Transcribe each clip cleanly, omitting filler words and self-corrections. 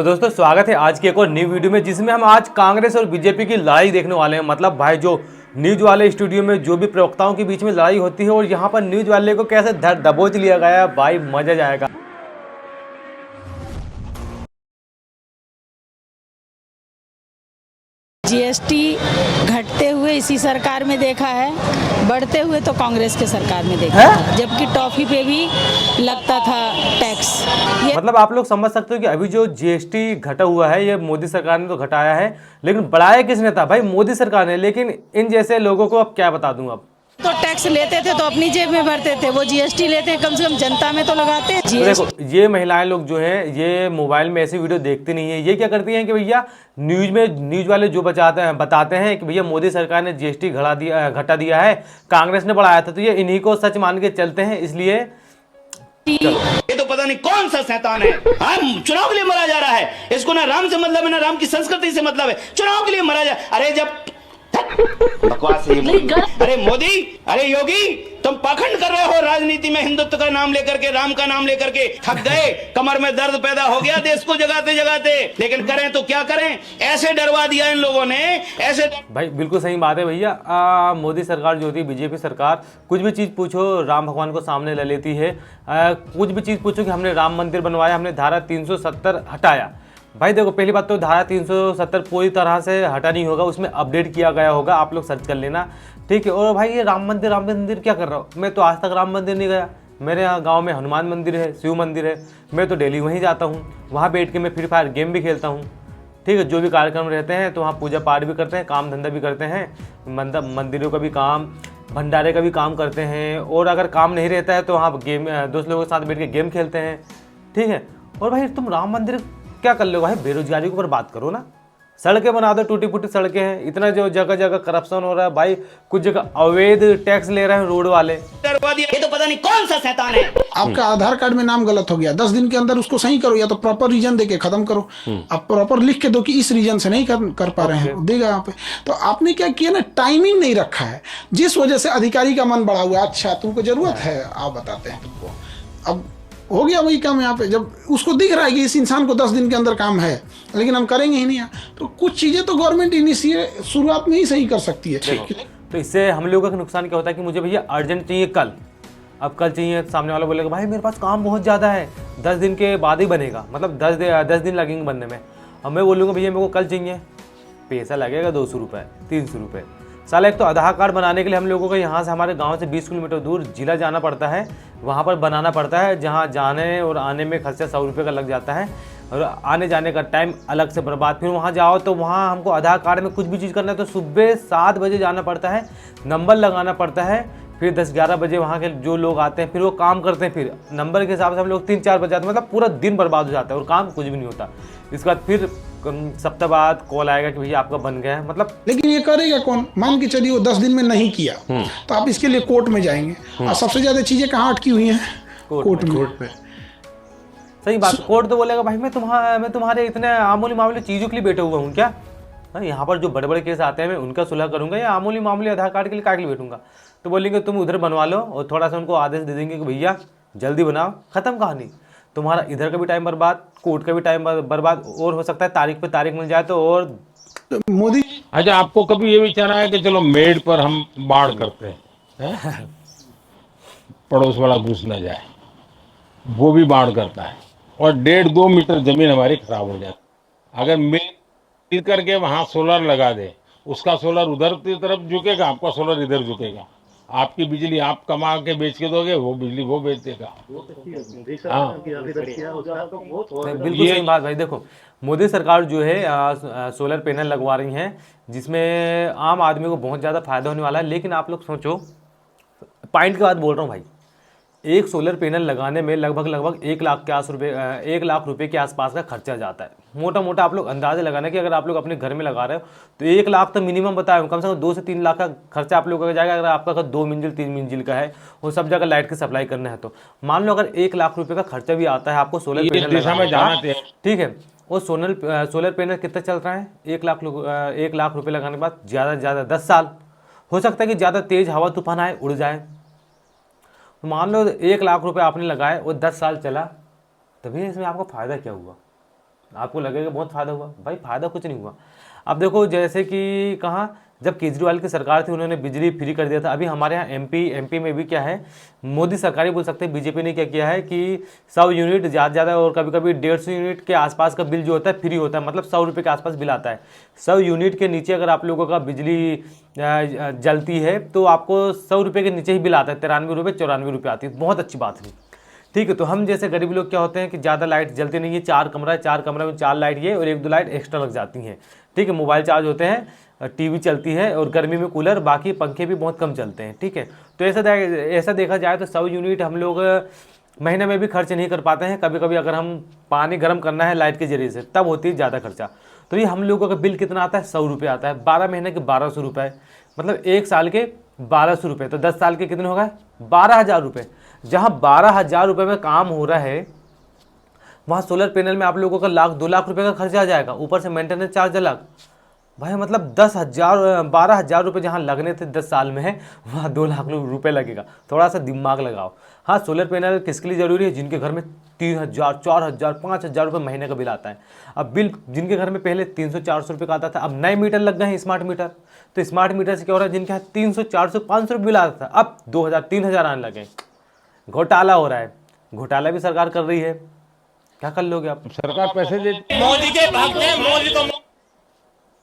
तो दोस्तों स्वागत है आज की एक और न्यू वीडियो में, जिसमें हम आज कांग्रेस और बीजेपी की लड़ाई देखने वाले हैं। मतलब भाई जो न्यूज वाले स्टूडियो में जो भी प्रवक्ताओं के बीच में लड़ाई होती है और यहाँ पर न्यूज वाले को कैसे धर दबोच लिया गया है, भाई मजा जाएगा। जीएसटी घटते हुए इसी सरकार में देखा है, बढ़ते हुए तो कांग्रेस के सरकार में देखा था, जबकि टॉफी पे भी लगता था टैक्स। मतलब आप लोग समझ सकते हो कि अभी जो जीएसटी घटा हुआ है ये मोदी सरकार ने तो घटाया है, लेकिन बढ़ाया किसने था? भाई मोदी सरकार ने। लेकिन इन जैसे लोगों को अब क्या बता दूं, अब तो टैक्स लेते थे तो अपनी जेब में भरते थे, वो जीएसटी लेते कम से कम जनता में तो लगाते हैं। तो देखो ये महिलाएं लोग जो हैं ये मोबाइल में ऐसी वीडियो देखती नहीं है। ये क्या करती हैं कि भैया न्यूज वाले जो बताते हैं कि भैया मोदी सरकार ने जीएसटी घटा दिया है, कांग्रेस ने बढ़ाया था, तो ये इन्हीं को सच मान के चलते हैं। इसलिए ये तो पता नहीं कौन सा शैतान है। हम चुनाव के लिए मरा जा रहा है, इसको ना राम से मतलब है ना राम की संस्कृति से मतलब है। चुनाव के लिए मरा जा, अरे जब बकवास है ये। अरे मोदी, अरे योगी, तुम पाखंड कर रहे हो राजनीति में। हिंदुत्व का नाम लेकर के, राम का नाम लेकर के थक गए, कमर में दर्द पैदा हो गया देश को जगाते जगाते। लेकिन करें तो क्या करें, ऐसे डरवा दिया इन लोगों ने, ऐसे। भाई बिल्कुल सही बात है भैया। मोदी सरकार जो होती है, बीजेपी सरकार, कुछ भी चीज़ पूछो राम भगवान को सामने ले लेती है। कुछ भी चीज़ पूछो कि हमने राम मंदिर बनवाया, हमने धारा 370 हटाया। भाई देखो पहली बात तो धारा 370 पूरी तरह से हटा नहीं होगा, उसमें अपडेट किया गया होगा, आप लोग सर्च कर लेना, ठीक है। और भाई ये राम मंदिर क्या कर रहा हूँ? मैं तो आज तक राम मंदिर नहीं गया। मेरे यहाँ गांव में हनुमान मंदिर है, शिव मंदिर है, मैं तो डेली वहीं जाता हूँ। वहाँ बैठ के मैं फ्री फायर गेम भी खेलता हूँ, ठीक है। जो भी कार्यक्रम रहते हैं तो वहाँ पूजा पाठ भी करते हैं, काम धंधा भी करते हैं, मंदिरों का भी काम, भंडारे का भी काम करते हैं। और अगर काम नहीं रहता है तो वहाँ गेम दोस्त लोगों के साथ बैठ के गेम खेलते हैं, ठीक है। और भाई तुम राम मंदिर क्या कर लो भाई? बेरोजगारी के ऊपर बात करो ना, सड़कें बना दो, टूटी फूटी सड़कें हैं। इतना जो जगह जगह करप्शन हो रहा है भाई, कुछ जगह अवैध टैक्स ले रहे हैं रोड वाले। ये तो पता नहीं कौन सा शैतान है। आपका आधार कार्ड में नाम गलत हो गया, 10 दिन के अंदर उसको सही करो, या तो प्रॉपर रीजन देके खत्म करो। आप प्रॉपर लिख के दो कि इस रीजन से नहीं कर पा रहे हैं, देगा यहाँ पे। तो आपने क्या किया ना, टाइमिंग नहीं रखा है, जिस वजह से अधिकारी का मन बढ़ा हुआ है। अच्छा तुमको जरूरत है, आप बताते हैं तुमको। अब हो गया वही काम यहाँ पे, जब उसको दिख रहा है कि इस इंसान को 10 दिन के अंदर काम है, लेकिन हम करेंगे ही नहीं। तो कुछ चीजें तो गवर्नमेंट इनिशिएट शुरुआत में ही सही कर सकती है। तो इससे हम लोगों का नुकसान क्या होता है कि मुझे भैया अर्जेंट चाहिए कल, अब कल चाहिए, सामने वाला बोलेगा भाई मेरे पास काम बहुत ज़्यादा है, 10 दिन के बाद ही बनेगा, मतलब 10 दिन लगेंगे बनने में। अब मैं बोलूँगा भैया मेरे को कल चाहिए, पैसा लगेगा 200 रुपये 300 रुपये। साला एक तो आधार कार्ड बनाने के लिए हम लोगों को यहाँ से, हमारे गांव से 20 किलोमीटर दूर जिला जाना पड़ता है, वहाँ पर बनाना पड़ता है, जहाँ जाने और आने में खर्चा 100 रुपये का लग जाता है, और आने जाने का टाइम अलग से बर्बाद। फिर वहाँ जाओ तो वहाँ हमको आधार कार्ड में कुछ भी चीज़ करना है तो सुबह 7 बजे जाना पड़ता है, नंबर लगाना पड़ता है, फिर 10-11 बजे वहाँ के जो लोग आते हैं फिर वो काम करते हैं, फिर नंबर के हिसाब से हम लोग 3-4 बजे आते हैं, मतलब पूरा दिन बर्बाद हो जाता है और काम कुछ भी नहीं होता। इसके बाद फिर सप्ताह बाद कॉल आएगा कि भैया आपका बन गया है, मतलब। लेकिन ये करेगा कौन? मान के चलिए वो 10 दिन में नहीं किया तो आप इसके लिए कोर्ट में जाएंगे, और सबसे ज्यादा चीजें कहाँ अटकी हुई हैं? कोर्ट में। सही बात, कोर्ट तो बोलेगा भाई मैं तुम्हारे इतने आमूली मामूली चीज़ों के लिए बैठा हुआ हूँ क्या? यहाँ पर जो बड़े बड़े केस आते हैं मैं उनका सुलह करूँगा, या आमूली मामूली आधार कार्ड के लिए क्या के लिए बैठूंगा? तो बोलेंगे तुम उधर बनवा लो, और थोड़ा सा उनको आदेश दे देंगे कि भैया जल्दी बनाओ, खत्म कहानी। तुम्हारा इधर का भी टाइम बर्बाद, कोर्ट का भी टाइम बर्बाद, और हो सकता है तारीख पे तारीख मिल जाए तो और मोदी। अच्छा आपको कभी ये विचार आया कि चलो मेड पर हम बाढ़ करते हैं, पड़ोस वाला घुस न जाए, वो भी बाढ़ करता है, और 1.5-2 मीटर जमीन हमारी खराब हो जाती। अगर मिल करके वहां सोलर लगा दे, उसका सोलर उधर की तरफ झुकेगा, आपका सोलर इधर झुकेगा, आपकी बिजली आप कमा के बेच के दोगे, वो बिजली वो बेच देगा। हाँ बिल्कुल सही बात भाई। देखो मोदी सरकार जो है सोलर पैनल लगवा रही हैं, जिसमें आम आदमी को बहुत ज़्यादा फायदा होने वाला है। लेकिन आप लोग सोचो, पॉइंट की बात बोल रहा हूँ भाई, एक सोलर पैनल लगाने में लगभग 1 लाख रुपए के आसपास का खर्चा जाता है। मोटा मोटा आप लोग अंदाजा लगाना कि अगर आप लोग अपने घर में लगा रहे हो तो 1 लाख तो मिनिमम बताया, कम से कम 2 से 3 लाख का खर्चा आप लोगों का जाएगा। अगर आपका घर 2 मंजिल 3 मंजिल का है और सब जगह लाइट की सप्लाई करना है तो मान लो अगर 1 लाख रुपए का खर्चा भी आता है आपको सोलर पैनल लगाने, ठीक है। और सोलर पैनल कितना चल रहा है? 1 लाख रुपए लगाने के बाद ज़्यादा से ज़्यादा 10 साल, हो सकता है कि ज़्यादा तेज़ हवा तूफान आए उड़ जाए। मान लो 1 लाख रुपए आपने लगाए और 10 साल चला, तभी इसमें आपको फायदा क्या हुआ? आपको लगेगा बहुत फायदा हुआ, भाई फायदा कुछ नहीं हुआ। अब देखो जैसे कि कहाँ जब केजरीवाल की सरकार थी उन्होंने बिजली फ्री कर दिया था। अभी हमारे यहाँ एमपी में भी क्या है, मोदी सरकार ही बोल सकते हैं, बीजेपी ने क्या किया है कि 100 यूनिट ज़्यादा और कभी कभी 150 यूनिट के आसपास का बिल जो होता है फ्री होता है, मतलब 100 रुपये के आसपास बिल आता है। 100 यूनिट के नीचे अगर आप लोगों का बिजली जलती है तो आपको 100 रुपये के नीचे ही बिल आता है, 93 रुपये 94 रुपये आती है। बहुत अच्छी बात है, ठीक है। तो हम जैसे गरीब लोग क्या होते हैं कि ज़्यादा लाइट जलती नहीं है, 4 कमरा है, 4 कमरे में 4 लाइट ये और 1-2 लाइट एक्स्ट्रा लग जाती हैं, ठीक है। मोबाइल चार्ज होते हैं, टीवी चलती है और गर्मी में कूलर, बाकी पंखे भी बहुत कम चलते हैं, ठीक है। तो ऐसा देखा जाए तो 100 यूनिट हम लोग महीने में भी खर्च नहीं कर पाते हैं। कभी कभी अगर हम पानी गर्म करना है लाइट के जरिए से तब होती है ज़्यादा खर्चा। तो ये हम लोगों का बिल कितना आता है, 100 रुपये आता है, 12 महीने के 1200 रुपये, मतलब 1 साल के 1200 रुपये, तो 10 साल के कितने हो गए, 12,000 रुपये। जहाँ 12,000 रुपये में काम हो रहा है वहाँ सोलर पैनल में आप लोगों का 1-2 लाख रुपए का खर्चा आ जाएगा, ऊपर से मेंटेनेंस चार्ज अलग। भाई मतलब 12,000 रुपये जहाँ लगने थे 10 साल में है, वहाँ 2 लाख रुपए लगेगा। थोड़ा सा दिमाग लगाओ। हाँ, सोलर पैनल किसके लिए ज़रूरी है, जिनके घर में 3,000, 4,000, 5,000 रुपये महीने का बिल आता है। अब बिल जिनके घर में पहले 300-400 रुपये का आता था, अब नए मीटर लग गए हैं स्मार्ट मीटर। तो स्मार्ट मीटर से क्या हो रहा है, जिनके यहाँ 300, 400, 500 रुपये बिल आता था अब 2,000, 3,000 आने लगे। घोटाला हो रहा है, घोटाला भी सरकार कर रही है, क्या कर लोगे आप। सरकार पैसे दे, मोदी के भक्त हैं, मोदी तो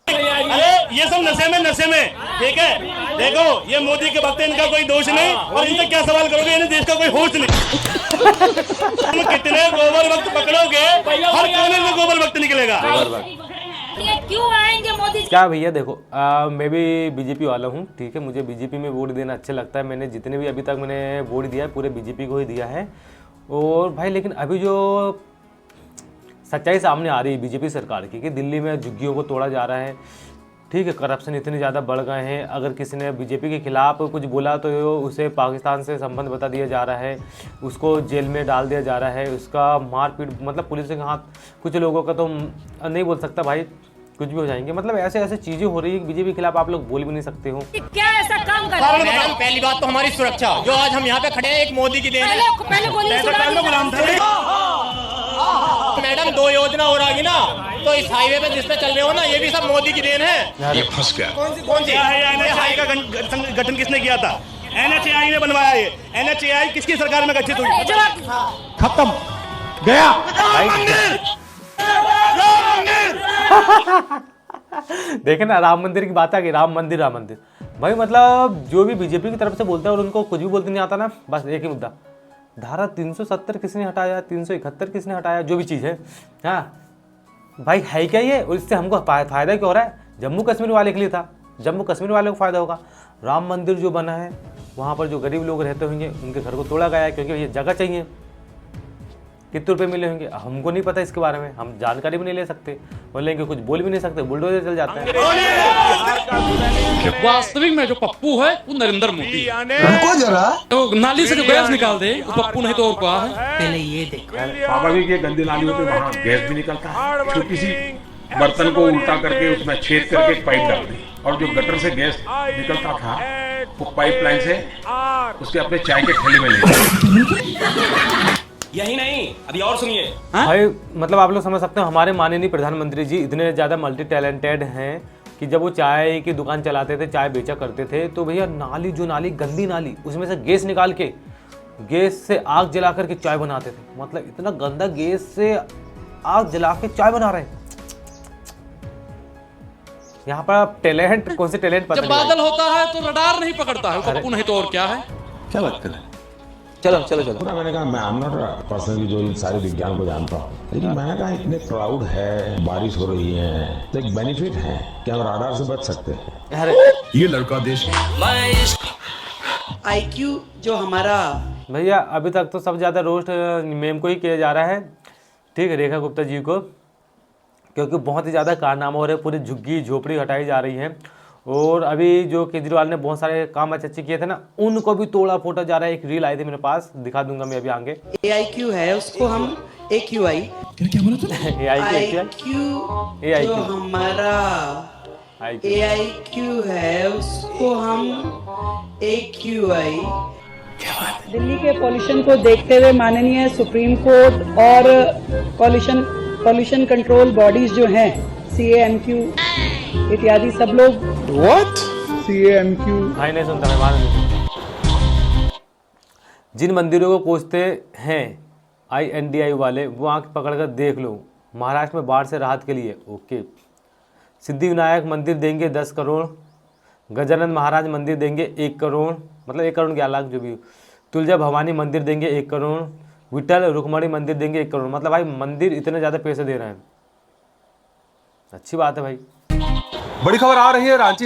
अरे ये सब नशे में, ठीक है। देखो ये मोदी के भक्त हैं, इनका कोई दोष नहीं और इनसे क्या सवाल करोगे, इन्हें देश का कोई होश नहीं। तुम कितने गोबर भक्त पकड़ोगे, हर कोने में गोबर भक्त निकलेगा। ये क्यों आएंगे मोदी? क्या भैया देखो, मैं भी बीजेपी वाला हूँ, ठीक है। मुझे बीजेपी में वोट देना अच्छा लगता है। मैंने जितने भी अभी तक मैंने वोट दिया है पूरे बीजेपी को ही दिया है। और भाई लेकिन अभी जो सच्चाई सामने आ रही है बीजेपी सरकार की कि दिल्ली में झुग्गियों को तोड़ा जा रहा है, ठीक है। करप्शन इतने ज़्यादा बढ़ गए हैं, अगर किसी ने बीजेपी के खिलाफ कुछ बोला तो उसे पाकिस्तान से संबंध बता दिया जा रहा है, उसको जेल में डाल दिया जा रहा है, उसका मारपीट, मतलब पुलिस के हाथ। कुछ लोगों का तो नहीं बोल सकता भाई, कुछ भी हो जाएंगे। मतलब ऐसे ऐसे चीज़ें हो रही है बीजेपी के खिलाफ, आप लोग बोल भी नहीं सकते हो। क्या ऐसा काम कर रहे हैं? मैडम पहली बात तो हमारी सुरक्षा, जो आज हम यहाँ पे खड़े हैं एक मोदी की देन है। पहले बोलिए, मैडम 2 योजना हो रही ना, तो इस हाईवे पे जिस पे चल रहे हो ना, ये भी सब मोदी की देन है। ये फंस गया। कौन सी हाईवे का गठन किसने किया था? NHAI ने बनवाया। ये NHAI किसकी सरकार में गठित हुई? खत्म गया। देखे ना, राम मंदिर की बात आ गई, राम मंदिर भाई। मतलब जो भी बीजेपी की तरफ से बोलता है और उनको कुछ भी बोलते नहीं आता ना, बस एक ही मुद्दा, धारा 370 किसने हटाया, 371 किसने हटाया, जो भी चीज़ है। हाँ भाई है क्या ये, और इससे हमको फायदा क्यों हो रहा है? जम्मू कश्मीर वाले के लिए था, जम्मू कश्मीर वाले को फायदा होगा। राम मंदिर जो बना है वहाँ पर जो गरीब लोग रहते होंगे उनके घर को तोड़ा गया है, क्योंकि ये जगह चाहिए। कितने रुपए मिले होंगे हमको नहीं पता, इसके बारे में हम जानकारी भी नहीं ले सकते, बोलेंगे कुछ बोल भी नहीं सकते, बुलडोजर चल जाता है। वास्तविक में जो पप्पू है वो नरेंद्र मोदी है। रुको जरा, तो नाली से जो गैस निकाल दे वो पप्पू नहीं तो और क्या है। पहले ये देखो, पापा जी के गंदी नालियों पे वहाँ गैस भी निकलता है। छोटी सी बर्तन को उल्टा करके उसमें छेद करके पाइप डाल दी, और जो गटर से गैस निकलता था वो पाइपलाइन से उसके अपने चाय के ठेले में ले गए। यही नहीं, अभी और सुनिए भाई। मतलब आप लोग समझ सकते हो, हमारे माननीय प्रधानमंत्री जी इतने ज़्यादा मल्टी टैलेंटेड हैं कि जब वो चाय की दुकान चलाते थे, चाय बेचा करते थे, तो भैया नाली गंदी नाली, उसमें से गैस निकाल के, गैस से आग जला करके चाय बनाते थे। मतलब इतना गंदा गैस से आग जला के चाय बना रहे हैं। यहाँ पर टैलेंट, कौन से टैलेंट पता जब बादल होता है तो रडार नहीं पकड़ता है, पप्पू नहीं तो और क्या है। क्या बात कर रहे हैं? पूरा मैंने कहा मैं आम नॉट पर्सनली जो सारे विज्ञान को जानता हूँ, लेकिन मैंने कहा इतने क्राउड है, बारिश हो रही है, तो एक बेनिफिट है कि हम राडार से बच सकते हैं। ये लड़का देश IQ जो हमारा भैया अभी तक तो सबसे ज़्यादा रोस्ट मेम को ही किया जा रहा है, ठीक है, रेखा गुप्ता जी को, क्योंकि बहुत ही ज़्यादा कारनामा हो रहे हैं, पूरी झुग्गी झोपड़ी हटाई जा रही है। और अभी जो केजरीवाल ने बहुत सारे काम अच्छे किए थे ना, उनको भी तोड़ा फोड़ा जा रहा है। एक रील आई थी मेरे पास, दिखा दूंगा मैं अभी आगे। AIQ है, उसको हम AQI, क्या बोला तूने? AIQ जो हमारा AIQ है उसको हम AQI। दिल्ली के पॉल्यूशन को देखते हुए माननीय सुप्रीम कोर्ट और पॉल्यूशन पॉल्यूशन कंट्रोल बॉडीज जो हैं CAMQ इत्यादि सब लोग भाई नहीं सुनता, मैं नहीं सुनता। जिन मंदिरों को कोसते हैं INDI वाले, वो आंख पकड़कर देख लो, महाराष्ट्र में बाढ़ से राहत के लिए। ओके। सिद्धि विनायक मंदिर देंगे 10 करोड़, गजानंद महाराज मंदिर देंगे 1 करोड़, मतलब 1 करोड़ 11 लाख जो भी। तुलजा भवानी मंदिर देंगे 1 करोड़, विठल रुक्मणी मंदिर देंगे 1 करोड़। मतलब भाई मंदिर इतने ज़्यादा पैसे दे रहे हैं, अच्छी बात है भाई। बड़ी खबर आ रही है रांची।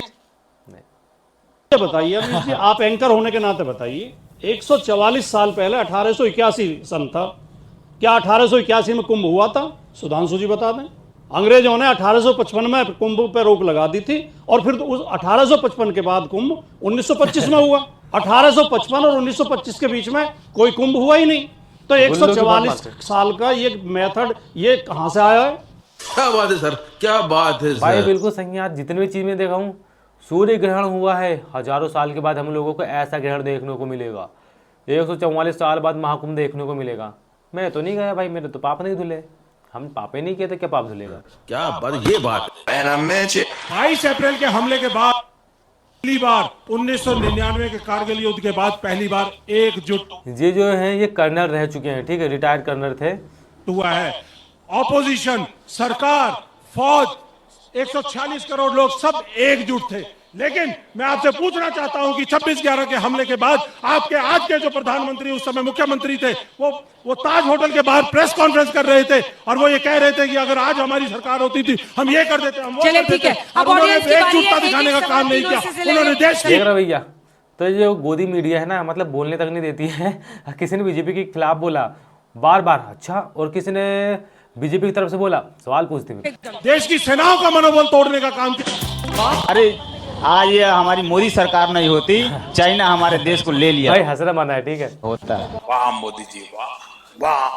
बताइए अभी जी, आप एंकर होने के नाते बताइए, 144 साल पहले 1881 सन था, क्या 1881 में कुंभ हुआ था? सुधांशु जी बता दें। अंग्रेजों ने 1855 में कुंभ पे रोक लगा दी थी, और फिर उस 1855 के बाद कुंभ 1925 में हुआ। 1855 और 1925 के बीच में कोई कुंभ हुआ ही नहीं। तो 144 साल का ये मेथड ये कहां से आया है? क्या बात है सर, क्या बात है भाई सर। बिल्कुल सही यार, जितनी भी चीज में देखा हूँ, सूर्य ग्रहण हुआ है, हजारों साल के बाद हम लोगों को ऐसा ग्रहण देखने को मिलेगा। 144 साल बाद महाकुंभ देखने को मिलेगा। मैं तो नहीं गया भाई, मेरे तो पाप नहीं धुले, हम पापे नहीं किए तो क्या पाप धुलेगा? क्या बात, ये बात 22 अप्रैल के हमले के बाद पहली बार 1999 के कारगिल युद्ध के बाद पहली बार एकजुट ये जो है ये कर्नल रह चुके हैं, ठीक है, रिटायर्ड कर्नल थे। हुआ है। ऑपोजिशन, सरकार, फौज, 146 करोड़ लोग सब एकजुट थे। लेकिन मैं आपसे पूछना चाहता हूं कि 26/11 के हमले के बाद आपके आज के जो प्रधानमंत्री उस समय मुख्यमंत्री थे, वो ताज होटल के बाहर प्रेस कॉन्फ्रेंस कर रहे थे, और वो ये कह रहे थे कि अगर आज हमारी सरकार होती थी हम ये कर देते, हम वो कर देते। अब उन्होंने एकजुटता दिखाने का काम नहीं किया, उन्होंने देश की। देख रहा भैया, तो ये जो गोदी मीडिया है ना, मतलब बोलने तक नहीं देती है। किसी ने बीजेपी के खिलाफ बोला बार बार, अच्छा, और किसी ने बीजेपी की तरफ से बोला, सवाल पूछती है। देश की सेनाओं का मनोबल तोड़ने का काम किया। अरे आज ये हमारी मोदी सरकार नहीं होती, चाइना हमारे देश को ले लिया भाई हंसना माना है, ठीक है, होता है। वाह मोदी जी, वाह वाह।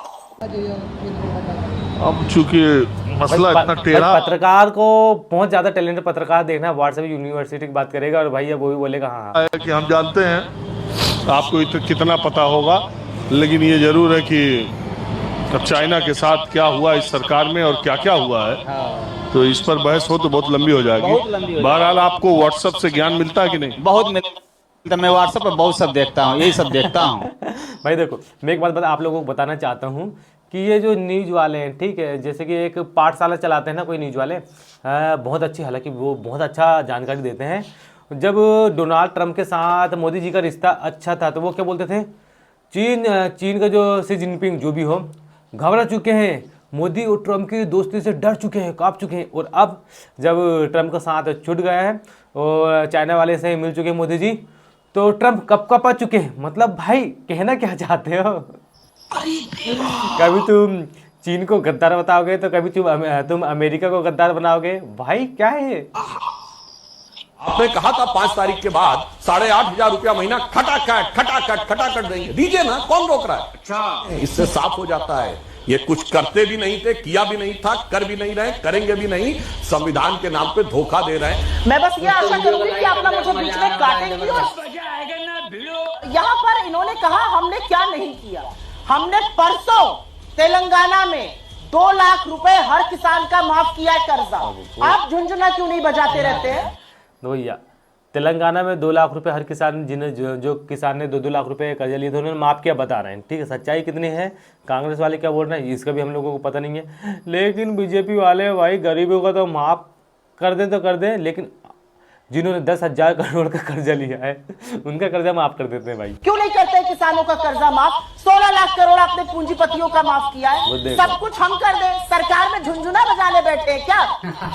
अब चूंकि मसला इतना टेढ़ा, पत्रकार को बहुत ज्यादा टैलेंटेड पत्रकार देखना, व्हाट्सएप यूनिवर्सिटी की बात करेगा और भाई वो भी बोलेगा हाँ कि हम जानते हैं आपको कितना पता होगा, लेकिन ये जरूर है कि अब चाइना के साथ क्या हुआ इस सरकार में और क्या क्या हुआ है, तो इस पर बहस हो तो बहुत लंबी हो जाएगी। बहरहाल आपको व्हाट्सएप से ज्ञान मिलता है कि नहीं? बहुत मिलता, मैं व्हाट्सएप पर बहुत सब देखता हूँ, यही सब देखता हूँ। भाई देखो, मैं एक बात आप लोगों को बताना चाहता हूँ कि ये जो न्यूज़ वाले हैं, ठीक है, जैसे कि एक पाठशाला चलाते हैं ना कोई न्यूज़ वाले, बहुत अच्छी, हालांकि वो बहुत अच्छा जानकारी देते हैं। जब डोनाल्ड ट्रंप के साथ मोदी जी का रिश्ता अच्छा था तो वो क्या बोलते थे, चीन का जो शी जिनपिंग जो भी हो घबरा चुके हैं, मोदी और ट्रंप की दोस्ती से डर चुके हैं, कांप चुके हैं। और अब जब ट्रंप का साथ छूट गया है और चाइना वाले से मिल चुके हैं मोदी जी, तो ट्रंप कपकपा चुके हैं। मतलब भाई कहना क्या चाहते हो? कभी तुम चीन को गद्दार बताओगे तो कभी तुम अमेरिका को गद्दार बनाओगे। भाई क्या है? आपने कहा था 5 तारीख के बाद 8,500 रुपया महीना खटाखट देंगे, दीजिए ना, कौन रोक रहा है? अच्छा, इससे साफ हो जाता है ये कुछ करते भी नहीं थे, किया भी नहीं था, कर भी नहीं रहे, करेंगे भी नहीं, संविधान के नाम पे धोखा दे रहे हैं। मैं बस ये आशा करूंगी कि आप ना मुझे बीच में काटेंगी। यहाँ पर इन्होंने कहा हमने क्या नहीं किया। हमने परसों तेलंगाना में 2 लाख रुपए हर किसान का माफ किया है कर्जा। आप झुंझुना क्यों नहीं बजाते रहते हैं? भैया तेलंगाना में 2 लाख रुपए हर किसान, जिन्हें जो किसान ने 2-2 लाख रुपए कर्जा लिए थे उन्होंने माफ किया, बता रहे हैं, ठीक है। सच्चाई कितनी है, कांग्रेस वाले क्या बोल रहे हैं, इसका भी हम लोगों को पता नहीं है। लेकिन बीजेपी वाले भाई गरीबों का तो माफ कर दें तो कर दें, लेकिन जिन्होंने 10,000 करोड़ का कर्जा लिया है उनका कर्जा माफ कर देते हैं। भाई क्यों नहीं करते किसानों का कर्जा माफ? 16 लाख करोड़ आपने पूंजीपतियों का माफ किया है, सब कुछ हम कर दें, सरकार में झुंझुना बजाने बैठे हैं क्या?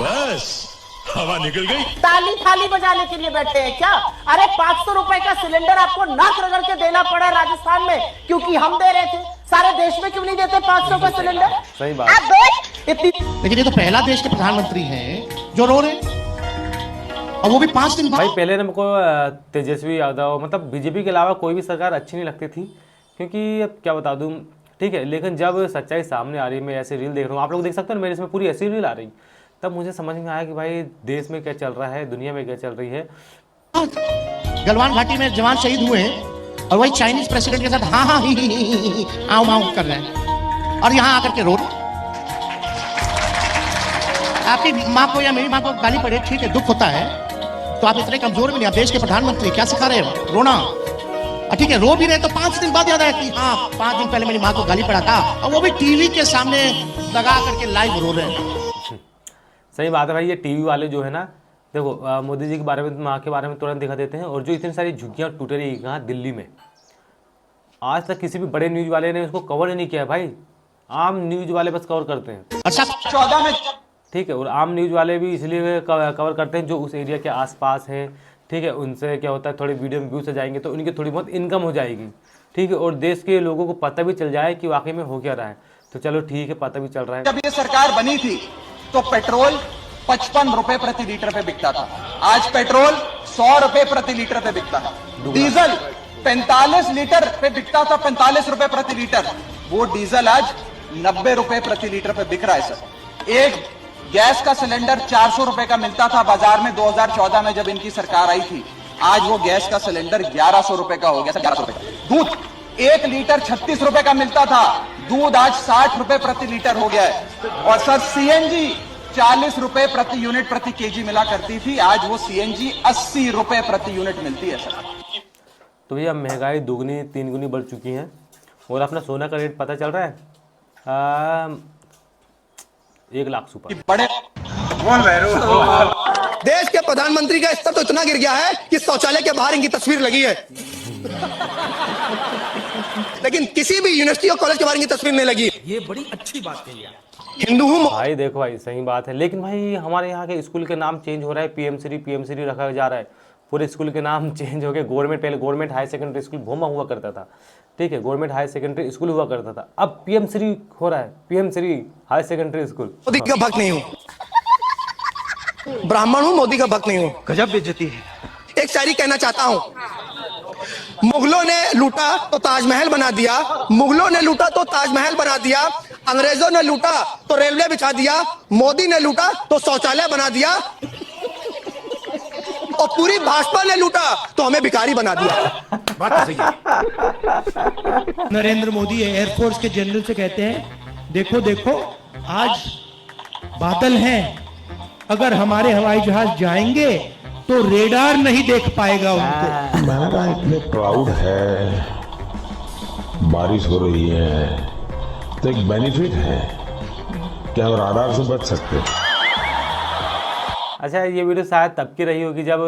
बस हवा निकल गई, ताली थाली बजाने के लिए बैठे हैं क्या? अरे 500 रुपए का सिलेंडर आपको नाक रगड़ के देना पड़ा राजस्थान में, क्योंकि हम दे रहे थे। सारे देश में क्यों नहीं देते 500 का सिलेंडर? सही बात। लेकिन ये तो पहला देश के प्रधानमंत्री हैं जो रो रहे, और वो भी 5 दिन भाई पहले ना मुझको तेजस्वी यादव, मतलब बीजेपी के अलावा कोई भी सरकार अच्छी नहीं लगती थी, क्योंकि अब क्या बता दूं, ठीक है। लेकिन जब सच्चाई सामने आ रही, मैं ऐसे रील देख रहा हूँ, आप लोग देख सकते हो मेरे इसमें पूरी ऐसी रील आ रही, तब मुझे समझ में आया कि भाई देश में क्या चल रहा है, दुनिया में क्या चल रही है। गलवान घाटी में जवान शहीद हुए और वही चाइनीज प्रेसिडेंट के साथ हाँ हाँ ही आओ माओ कर रहे हैं, और यहाँ आकर के रो रहे। आपकी माँ को या मेरी माँ को गाली पड़े, ठीक है, दुख होता है, तो आप इतने कमजोर भी नहीं, आप देश के प्रधानमंत्री, क्या सिखा रहे हो? रोना। ठीक है, रो भी रहे तो 5 दिन बाद याद आया कि हाँ 5 दिन पहले मेरी माँ को गाली पड़ा था, और वो भी टीवी के सामने लगा करके लाइव रो रहे हैं। सही बात है भाई, ये टीवी वाले जो है ना, देखो मोदी जी के बारे में, माँ के बारे में तुरंत दिखा देते हैं, और जो इतनी सारी झुग्गियाँ टूट रही है कहाँ, दिल्ली में, आज तक किसी भी बड़े न्यूज़ वाले ने उसको कवर ही नहीं किया भाई। आम न्यूज़ वाले बस कवर करते हैं। अच्छा 14 में ठीक है, और आम न्यूज़ वाले भी इसलिए कवर करते हैं जो उस एरिया के आसपास हैं। ठीक है, उनसे क्या होता है, थोड़े वीडियो में व्यूज आ जाएंगे तो उनकी थोड़ी बहुत इनकम हो जाएगी। ठीक है, और देश के लोगों को पता भी चल जाए कि वाकई में हो क्या रहा है। तो चलो ठीक है, पता भी चल रहा है। जब ये सरकार बनी थी तो पेट्रोल 55 रुपए प्रति लीटर पे बिकता था, आज पेट्रोल 100 रुपए प्रति लीटर पे बिकता है। डीजल 45 लीटर पे बिकता था, 45 रुपए प्रति लीटर, वो डीजल आज 90 रुपए प्रति लीटर पे बिक रहा है सर। एक गैस का सिलेंडर 400 रुपए का मिलता था बाजार में 2014 में जब इनकी सरकार आई थी, आज वो गैस का सिलेंडर 1100 रुपए का हो गया सर, 1100 रुपए का। दूध 1 लीटर 36 रुपए का मिलता था, दूध आज 60 रुपए प्रति लीटर हो गया है। और सर सीएनजी 40 रुपए प्रति यूनिट प्रति केजी मिला करती थी, आज वो सीएनजी 80 रुपए प्रति यूनिट मिलती है सर। तो भैया महंगाई 2 3 गुनी बढ़ चुकी है। और अपना सोना का रेट पता चल रहा है 1 लाख सुपर। बड़े देश के प्रधानमंत्री का स्तर तो इतना गिर गया है कि शौचालय के बाहर इनकी तस्वीर लगी है, लेकिन किसी भी यूनिवर्सिटी और कॉलेज के बाहर इनकी तस्वीर नहीं लगी। ये बड़ी अच्छी बात है यार। हिंदू हूँ भाई, देखो भाई सही बात है, लेकिन भाई हमारे यहाँ के स्कूल के नाम चेंज हो रहा है, पीएम श्री रखा जा रहा है। पूरे स्कूल के नाम चेंज हो गए। गवर्नमेंट, पहले government high secondary school Bhoma हुआ करता था। ठीक है, गवर्नमेंट हाई सेकेंडरी स्कूल हुआ करता था, अब पीएम श्री हो रहा है, PM Shri high secondary school. Modi का भक्त नहीं हूँ, ब्राह्मण हूँ, मोदी का भक्त नहीं हूँ। गजब बेइज्जती है। एक शायरी कहना चाहता हूँ, मुगलों ने लूटा तो ताजमहल बना दिया, मुगलों ने लूटा तो ताजमहल बना दिया, अंग्रेजों ने लूटा तो रेलवे बिछा दिया, मोदी ने लूटा तो शौचालय बना दिया, और पूरी भाजपा ने लूटा तो हमें भिखारी बना दिया। बात सही है। नरेंद्र मोदी एयरफोर्स के जनरल से कहते हैं, देखो देखो आज बादल हैं, अगर हमारे हवाई जहाज जाएंगे तो रेडार नहीं देख पाएगा उनको। मैंने कहा इतने क्राउड है, बारिश हो रही है, तो एक बेनिफिट है कि हम राडार से बच सकते हैं। अच्छा, ये वीडियो शायद तब की रही होगी जब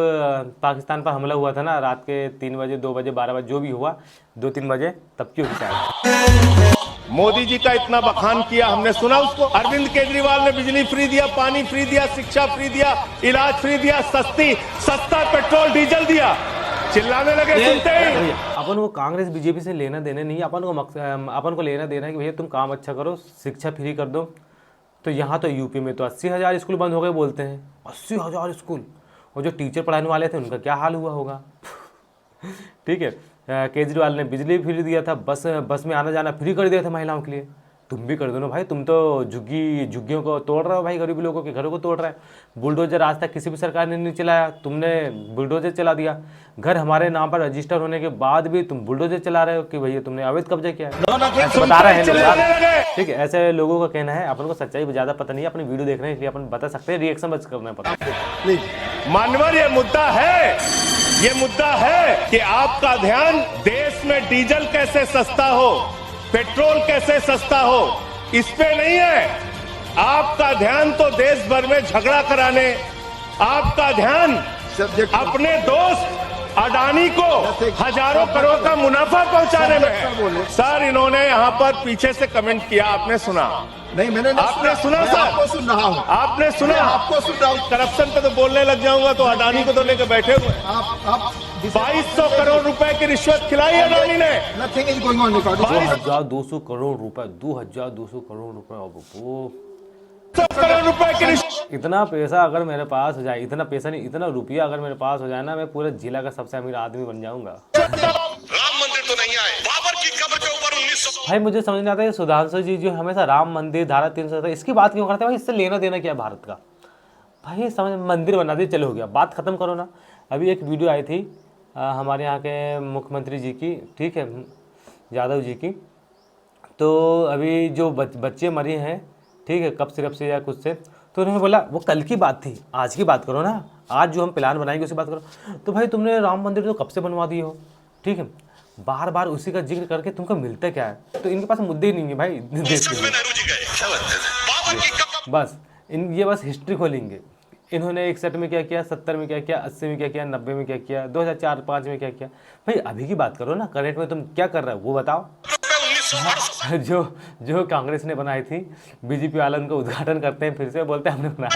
पाकिस्तान पर हमला हुआ था ना, रात के 3 बजे, 2 बजे, 12 बजे, जो भी हुआ, 2-3 बजे, तब की होगी शायद। मोदी जी का इतना बखान किया, हमने सुना उसको। अरविंद केजरीवाल ने बिजली फ्री दिया, पानी फ्री दिया, शिक्षा फ्री दिया, इलाज फ्री दिया, सस्ता पेट्रोल डीजल दिया, चिल्लाने लगे सुनते ही। अपन को कांग्रेस बीजेपी से लेना देना नहीं, अपन को लेना देना है कि भैया तुम काम अच्छा करो, शिक्षा फ्री कर दो। तो यहाँ तो यूपी में तो 80,000 स्कूल बंद हो गए बोलते हैं, 80,000 स्कूल, और जो टीचर पढ़ाने वाले थे उनका क्या हाल हुआ होगा। ठीक है, केजरीवाल ने बिजली फ्री दिया था, बस में आना जाना फ्री कर दिया था महिलाओं के लिए। तुम भी कर दो ना भाई, तुम तो झुग्गियों को तोड़ रहे हो भाई, गरीब लोगों के घरों को तोड़ रहे हैं। बुलडोजर आज तक किसी भी सरकार ने नहीं चलाया, तुमने बुलडोजर चला दिया। घर हमारे नाम पर रजिस्टर होने के बाद भी तुम बुलडोजर चला रहे हो कि भैया तुमने अवैध कब्जा किया है, बता रहे हैं लोग। ठीक है, ऐसे लोगों का कहना है। अपन को सच्चाई ज़्यादा पता नहीं है, अपनी वीडियो देख रहे हैं इसलिए अपन बता सकते हैं, रिएक्शन बस करना पता। मानवर, ये मुद्दा है कि आपका ध्यान देश में डीजल कैसे सस्ता हो, पेट्रोल कैसे सस्ता हो, इस पे नहीं है। आपका ध्यान तो देश भर में झगड़ा कराने, आपका ध्यान अपने दोस्त अडानी को हजारों करोड़ का मुनाफा पहुंचाने में है। सर, इन्होंने यहाँ पर पीछे से कमेंट किया, आपने सुना? नहीं, मैंने आपने सुना सर? आपको सुन रहा हूँ। आपने सुना? आपको सुन रहा हूँ। करप्शन पे तो बोलने लग जाऊंगा तो अडानी को तो लेकर बैठे हुए। आप 2200 करोड़ रुपए की रिश्वत खिलाई अडानी ने। 2200 करोड़ रुपए, 2200 करोड़ रुपए, करोड़ रुपए की रिश्वत। इतना पैसा अगर मेरे पास हो जाए, इतना पैसा नहीं, इतना रुपया अगर मेरे पास हो जाए ना, मैं पूरे जिला का सबसे अमीर आदमी बन जाऊंगा। राम मंदिर तो नहीं आए, बाबर की कब्र के ऊपर 1900। भाई मुझे समझ नहीं आता है, सुधांशु जी जो हमेशा राम मंदिर, धारा 370, इसकी बात क्यों करते हैं भाई? इससे लेना देना क्या है भारत का? भाई समझ, मंदिर बना दिए, चलो हो गया, बात खत्म करो ना। अभी एक वीडियो आई थी हमारे यहाँ के मुख्यमंत्री जी की, ठीक है, यादव जी की। तो अभी जो बच्चे मरे हैं, ठीक है, कफ सिरप से या कुछ से, तो उन्होंने बोला वो कल की बात थी, आज की बात करो ना, आज जो हम प्लान बनाएंगे उसी बात करो। तो भाई तुमने राम मंदिर तो कब से बनवा दिए हो, ठीक है, बार बार उसी का जिक्र करके तुमको मिलता क्या है? तो इनके पास मुद्दे ही नहीं है भाई देश के लिए। बस ये बस हिस्ट्री खोलेंगे। इन्होंने 61 में क्या किया, 70 में क्या किया, 80 में क्या किया, 90 में क्या किया, 2004-5 में क्या किया। भाई अभी की बात करो ना, करंट में तुम क्या कर रहे हो वो बताओ। जो कांग्रेस ने बनाई थी, बीजेपी वाले उनका उद्घाटन करते हैं, फिर से बोलते हैं हमने बनाया।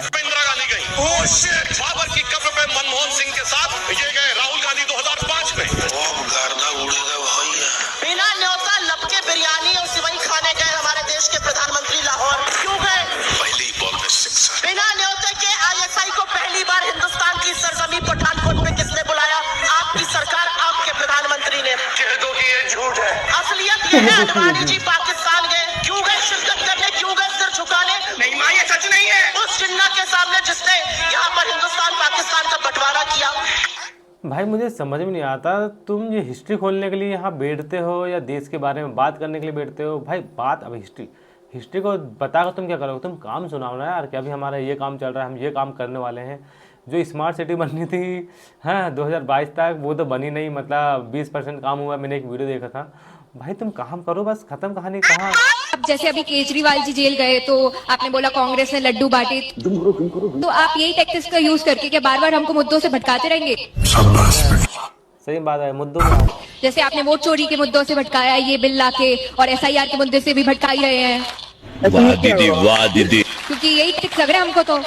बाबर की कब्र पे मनमोहन सिंह के साथ ये गए राहुल गांधी 2005 में। बिना न्योता लपके बिरयानी और सिवई खाने गए हमारे देश के प्रधानमंत्री लाहौर, क्यों गए? पहली बॉल में 6। बिना न्योते के ISI को पहली बार हिंदुस्तान की सरजमी पठानकोट में किसने बुलाया? आपकी सरकार, आपके प्रधानमंत्री ने। कह दो कि ये झूठ है। असलियत ये है अडवाणी जी पाकिस्तान गए, क्यों गए शिरकत करने, क्यों गए सिर झुकाने? नहीं माँ, ये सच नहीं है। उस जिन्ना के सामने जिसने यहाँ पर हिंदुस्तान पाकिस्तान का बंटवारा किया। भाई मुझे समझ में नहीं आता, तुम ये हिस्ट्री खोलने के लिए यहाँ बैठते हो या देश के बारे में बात करने के लिए बैठते हो? भाई बात अब हिस्ट्री को बताकर तुम क्या करोगे? तुम काम सुनाओ ना यार कि अभी हमारा ये काम चल रहा है, हम ये काम करने वाले हैं। जो स्मार्ट सिटी बननी थी हाँ 2022 तक, वो तो बनी नहीं, मतलब 20% काम हुआ। मैंने एक वीडियो देखा था। भाई तुम काम करो, बस खत्म कहानी। कहाँ अब जैसे अभी केजरीवाल जी जेल गए तो आपने बोला कांग्रेस ने लड्डू बांटे, तो आप यही टैक्टिक्स का यूज करके क्या बार बार हमको मुद्दों से भटकाते रहेंगे? सही बात है, मुद्दों में जैसे आपने वोट चोरी के मुद्दों से भटकाया, ये बिल लाके, और SIR के मुद्दे से भी भटका ही रहे हैं। वाह दीदी, वाह दीदी। क्योंकि यही टैक्टिक्स लग रहे हैं हमको। तो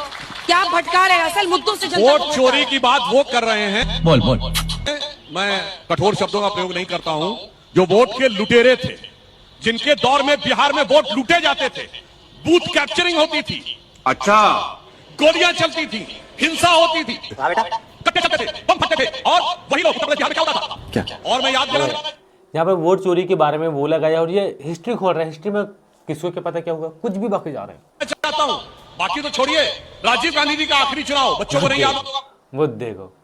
क्या भटका रहे हैं? असल मुद्दों से वोट चोरी की बात वो कर रहे हैं। बोल मैं कठोर शब्दों का प्रयोग नहीं करता हूं। जो वोट के लुटेरे थे, जिनके दौर में बिहार में वोट लूटे जाते थे, बूथ कैप्चरिंग होती थी, अच्छा, गोलियां चलती थी, हिंसा होती थी, कट्टे चलते थे, बम फटते थे, और वही लोग बिहार में क्या होता था क्या? और मैं याद दिलाऊं, यहाँ पे वोट चोरी के बारे में बोला गया और ये हिस्ट्री खोल रहे हैं। हिस्ट्री में किसको क्या पता क्या हुआ, कुछ भी बाकी जा रहे हैं। मैं चाहता हूं, बाकी तो छोड़िए, राजीव गांधी जी का आखिरी चुनाव बच्चों को नहीं याद होगा। वो देखो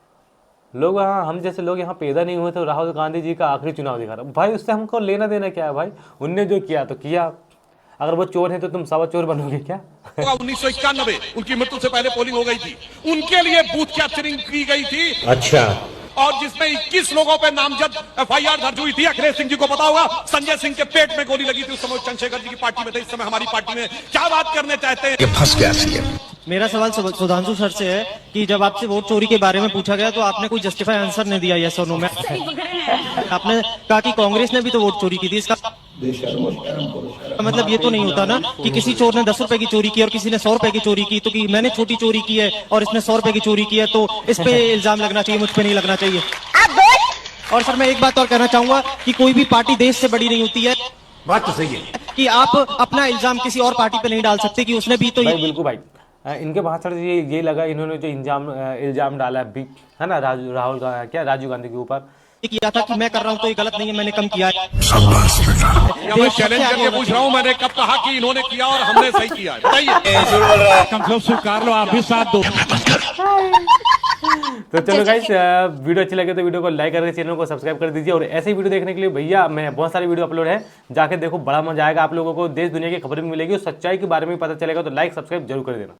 लोग, हाँ हम जैसे लोग यहाँ पैदा नहीं हुए तो राहुल गांधी जी का आखिरी चुनाव दिखा रहा। भाई उससे हमको लेना देना क्या है? भाई उनने जो किया तो किया, अगर वो चोर है तो तुम सवा चोर बनोगे क्या? 1991 उनकी मृत्यु से पहले पोलिंग हो गई थी, उनके लिए बूथ कैप्चरिंग की गई थी। अच्छा। और जिसमें 21 लोगों पे नामजद FIR दर्ज हुई थी। अखिलेश सिंह जी को पता होगा, संजय सिंह के पेट में गोली लगी थी। उस समय चंद्रशेखर जी की पार्टी में थे, इस समय हमारी पार्टी में। क्या बात करने चाहते हैं? फंस गया सीएम। मेरा सवाल सुधांशु सर से है कि जब आपसे वोट चोरी के बारे में पूछा गया तो आपने कोई जस्टिफाई आंसर नहीं दिया यस और नो में। आपने कहा कि कांग्रेस ने भी तो वोट चोरी की थी। इसका मतलब ये तो नहीं होता ना कि किसी चोर ने 10 रुपए की चोरी की और किसी ने 100 रुपए की चोरी की, तो कि मैंने छोटी चोरी की है और इसने 100 रुपए की चोरी की है तो इस पे इल्जाम लगना चाहिए, मुझ पे नहीं लगना चाहिए। और सर मैं एक बात और कहना चाहूंगा कि कोई भी पार्टी देश से बड़ी नहीं होती है। बात तो सही है कि आप अपना इल्जाम किसी और पार्टी पे नहीं डाल सकते कि उसने भी तो भाई बिल्कुल भाई, इनके भाषण से ये लगा, इन्होंने जो इल्जाम डाला है ना राजीव गांधी के ऊपर किया था कि मैं कर रहा हूं तो ये गलत नहीं है, मैंने कम किया है। मैं चैलेंज करके पूछ रहा हूं, मैंने कब कहा कि इन्होंने किया और हमने सही किया? बताइए। कम से कम स्वीकार लो, आप भी साथ दो। तो चलो गाइस, वीडियो अच्छी लगे तो वीडियो को लाइक करके चैनल को सब्सक्राइब कर दीजिए। और ऐसे ही वीडियो देखने के लिए भैया मैं बहुत सारी वीडियो अपलोड है, जाके देखो, बड़ा मजा आएगा आप लोगों को। देश दुनिया की खबरें भी मिलेगी और सच्चाई के बारे में पता चलेगा। तो लाइक सब्सक्राइब जरूर कर देना।